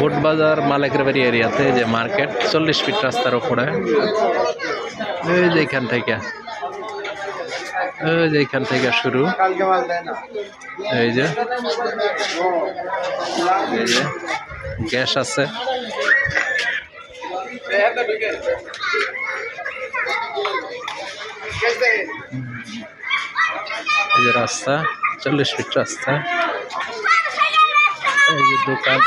বুটবাজার মালিকের এরিয়াতে যে মার্কেট 40 ফিট রাস্তার উপরে এই যে এখান থেকে শুরু এই যে গ্যাস আছে এই যে রাস্তা 40 ফিট রাস্তা এই যে দোকান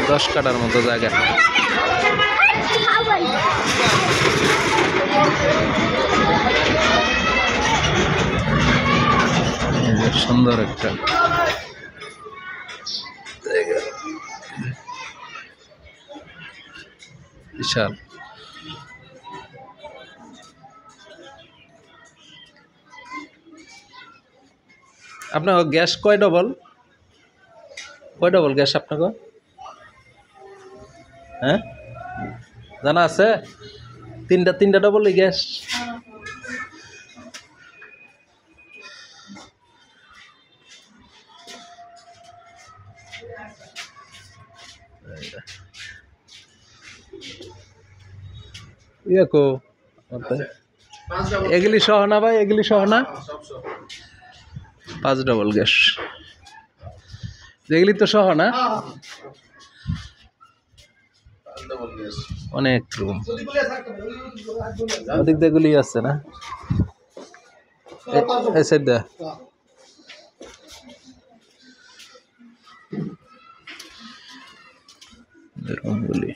10 কাঠার মতো জায়গা সুন্দর একটা বিশাল আপনার গ্যাস কয় ডবল গ্যাস আপনাকে হ্যাঁ জানা আছে তিনটা ডবল গ্যাস এগুলি সহ না ভাই এগুলি সহ না 5 ডবল গ্যাস এগুলি তো সহ না অনেক রুম ওদিক যেগুলি আছে না এই সাইড দা রুমগুলি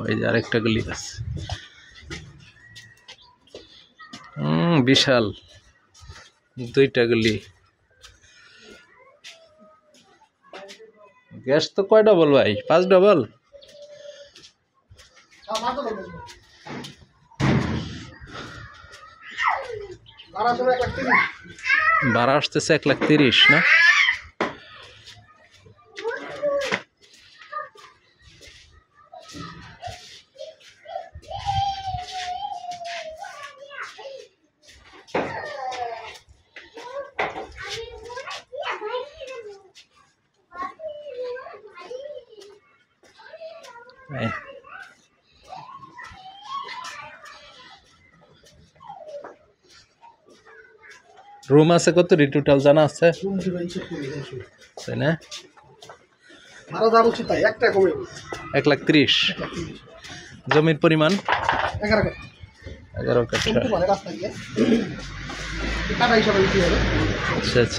এই যে আরেকটা গলি আছে বিশাল 2টা গলি গ্যাস তো কয় ডবল ভাই 5 ডবল ভাড়া আসতেছে 1,30,000 না রুম আছে কত টোটাল জানা আছে তাই না 1,30,000 জমির পরিমাণ 11 কাঠা আচ্ছা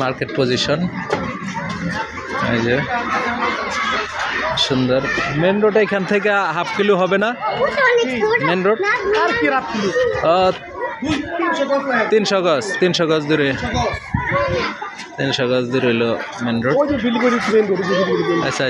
মার্কেট পজিশন এই যে সুন্দর মেন রোড এখান থেকে হাফ কিলো হবে না মেন রোড 300 গজ দূরে 300 গজ দূরে হলো মেন রোড আচ্ছা